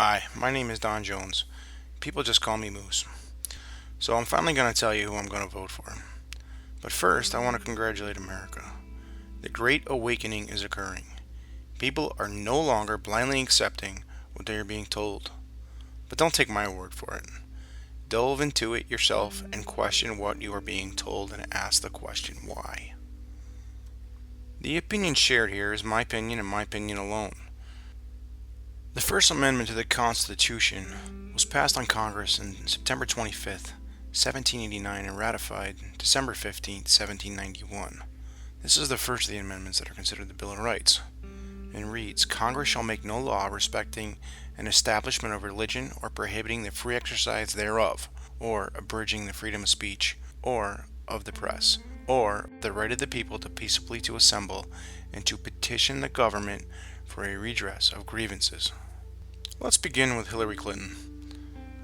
Hi, my name is Don Jones. People just call me Moose. So I'm finally going to tell you who I'm going to vote for. But first, I want to congratulate America. The Great Awakening is occurring. People are no longer blindly accepting what they are being told. But don't take my word for it. Delve into it yourself and question what you are being told and ask the question why. The opinion shared here is my opinion and my opinion alone. The First Amendment to the Constitution was passed on Congress on September 25th, 1789 and ratified December 15th, 1791. This is the first of the amendments that are considered the Bill of Rights, and reads, Congress shall make no law respecting an establishment of religion or prohibiting the free exercise thereof, or abridging the freedom of speech, or of the press, or the right of the people to peaceably to assemble and to petition the government for a redress of grievances. Let's begin with Hillary Clinton.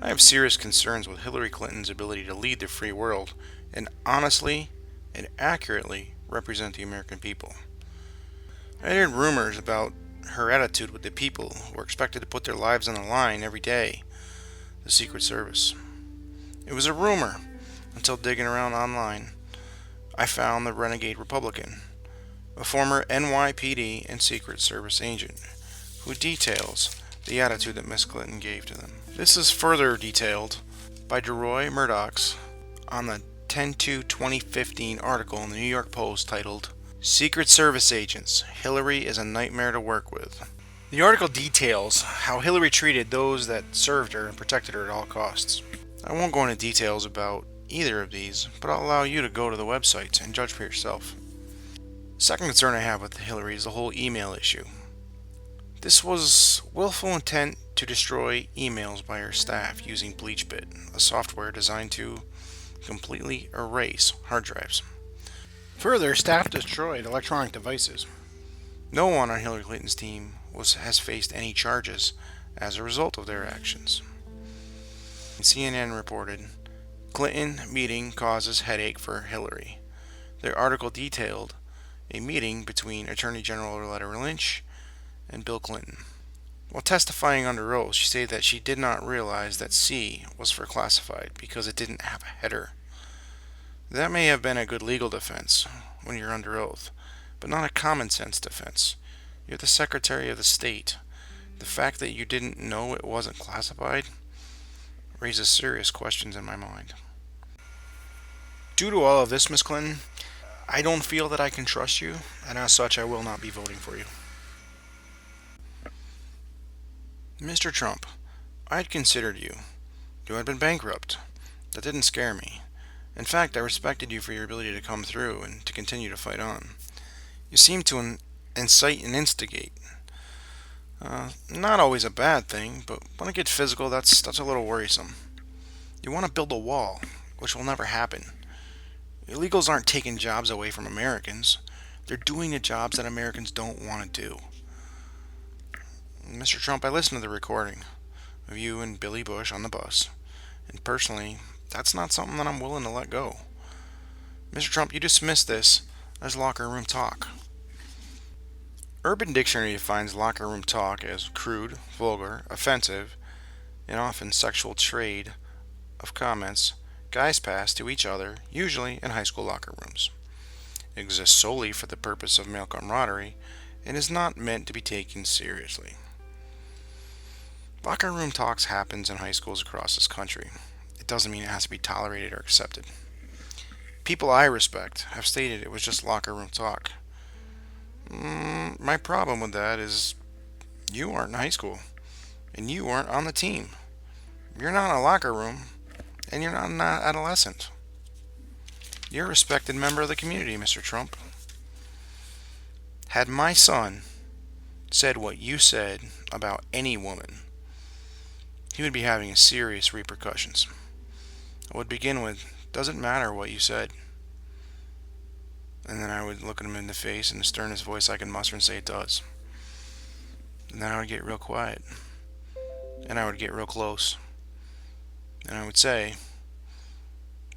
I have serious concerns with Hillary Clinton's ability to lead the free world and honestly and accurately represent the American people. I heard rumors about her attitude with the people who are expected to put their lives on the line every day, the Secret Service. It was a rumor until digging around online. I found the renegade Republican, a former NYPD and Secret Service agent, who details the attitude that Miss Clinton gave to them. This is further detailed by DeRoy Murdoch's on the 10/2/2015 article in the New York Post titled, Secret Service Agents, Hillary is a Nightmare to Work With. The article details how Hillary treated those that served her and protected her at all costs. I won't go into details about either of these, but I'll allow you to go to the websites and judge for yourself. Second concern I have with Hillary is the whole email issue. This was willful intent to destroy emails by her staff using BleachBit, a software designed to completely erase hard drives. Further, staff destroyed electronic devices. No one on Hillary Clinton's team has faced any charges as a result of their actions. CNN reported, Clinton meeting causes headache for Hillary. Their article detailed a meeting between Attorney General Loretta Lynch and Bill Clinton. While testifying under oath, she stated that she did not realize that C was for classified because it didn't have a header. That may have been a good legal defense when you're under oath, but not a common sense defense. You're the Secretary of the State. The fact that you didn't know it wasn't classified raises serious questions in my mind. Due to all of this, Miss Clinton, I don't feel that I can trust you, and as such, I will not be voting for you. Mr. Trump, I had considered you. You had been bankrupt. That didn't scare me. In fact, I respected you for your ability to come through and to continue to fight on. You seemed to incite and instigate. Not always a bad thing, but when it gets physical, that's a little worrisome. You want to build a wall, which will never happen. Illegals aren't taking jobs away from Americans. They're doing the jobs that Americans don't want to do. Mr. Trump, I listened to the recording of you and Billy Bush on the bus, and personally, that's not something that I'm willing to let go. Mr. Trump, you dismissed this as locker room talk. Urban Dictionary defines locker room talk as crude, vulgar, offensive, and often sexual trade of comments guys pass to each other, usually in high school locker rooms. It exists solely for the purpose of male camaraderie and is not meant to be taken seriously. Locker room talks happens in high schools across this country. It doesn't mean it has to be tolerated or accepted. People I respect have stated it was just locker room talk. My problem with that is you aren't in high school, and you aren't on the team. You're not in a locker room, and you're not an adolescent. You're a respected member of the community, Mr. Trump. Had my son said what you said about any woman, he would be having serious repercussions. I would begin with, does it matter what you said? And then I would look at him in the face in the sternest voice I can muster and say it does. And then I would get real quiet. And I would get real close. And I would say,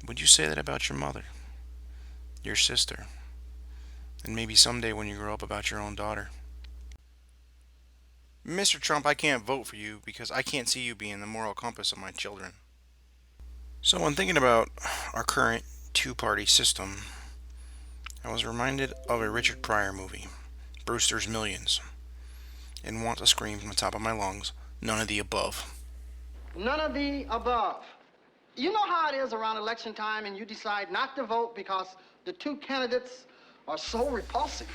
would you say that about your mother? Your sister? And maybe someday when you grow up about your own daughter? Mr. Trump, I can't vote for you because I can't see you being the moral compass of my children. So, when thinking about our current two-party system, I was reminded of a Richard Pryor movie, Brewster's Millions, and want to scream from the top of my lungs, none of the above. None of the above. You know how it is around election time and you decide not to vote because the two candidates are so repulsive.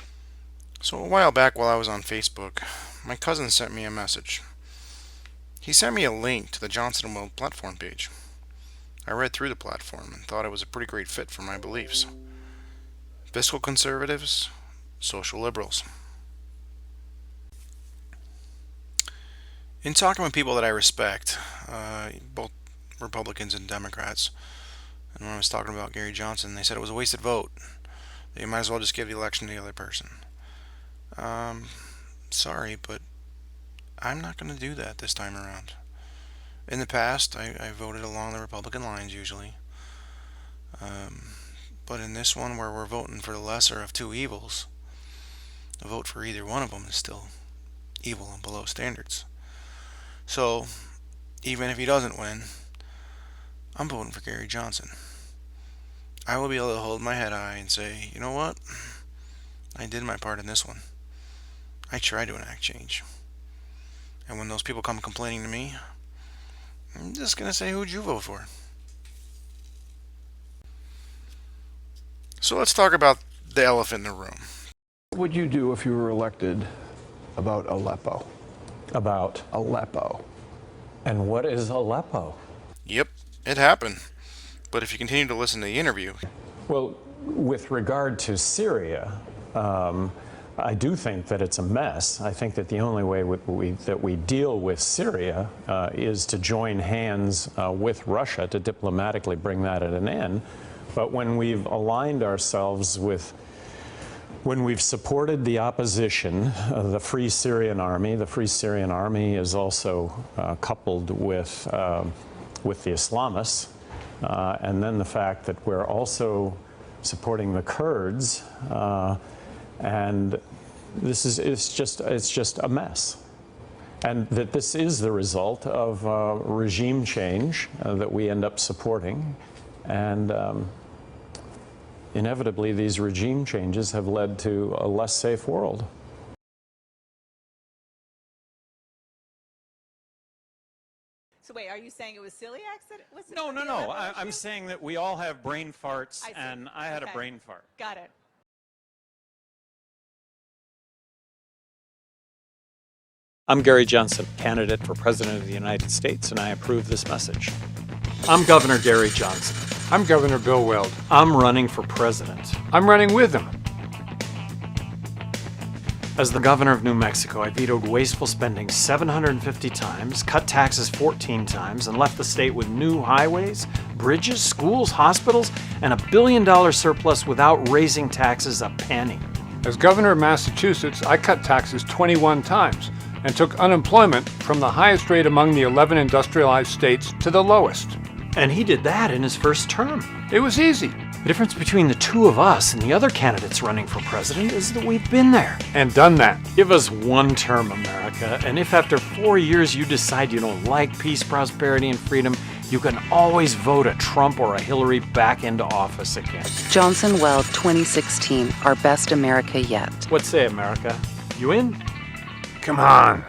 So a while back while I was on Facebook, my cousin sent me a message. He sent me a link to the Johnson & Wales platform page. I read through the platform and thought it was a pretty great fit for my beliefs. Fiscal conservatives, social liberals. In talking with people that I respect, both Republicans and Democrats, and when I was talking about Gary Johnson, they said it was a wasted vote. That you might as well just give the election to the other person. Sorry, but I'm not going to do that this time around. In the past, I voted along the Republican lines usually. But in this one where we're voting for the lesser of two evils, a vote for either one of them is still evil and below standards. So, even if he doesn't win, I'm voting for Gary Johnson. I will be able to hold my head high and say, you know what? I did my part in this one. I tried to enact change. And when those people come complaining to me, I'm just going to say, who'd you vote for? So let's talk about the elephant in the room. What would you do if you were elected about Aleppo? About Aleppo. And what is Aleppo? Yep, it happened. But if you continue to listen to the interview, Well, with regard to Syria, I do think that it's a mess. I think that the only way that we deal with Syria is to join hands with Russia to diplomatically bring that at an end. But when we've aligned ourselves with, when we've supported the opposition, the Free Syrian Army is also coupled with the Islamists, and then the fact that we're also supporting the Kurds, and it's just a mess. And that this is the result of regime change that we end up supporting, and inevitably these regime changes have led to a less safe world. So wait, are you saying it was celiac that was No. I'm saying that we all have brain farts, and I had a brain fart. Got it. I'm Gary Johnson, candidate for President of the United States, and I approve this message. I'm Governor Gary Johnson. I'm Governor Bill Weld. I'm running for president. I'm running with him. As the governor of New Mexico, I vetoed wasteful spending 750 times, cut taxes 14 times, and left the state with new highways, bridges, schools, hospitals, and $1 billion surplus without raising taxes a penny. As governor of Massachusetts, I cut taxes 21 times and took unemployment from the highest rate among the 11 industrialized states to the lowest. And he did that in his first term. It was easy. The difference between the two of us and the other candidates running for president is that we've been there. And done that. Give us one term, America, and if after 4 years you decide you don't like peace, prosperity, and freedom, you can always vote a Trump or a Hillary back into office again. Johnson Weld 2016, our best America yet. What say, America? You in? Come on.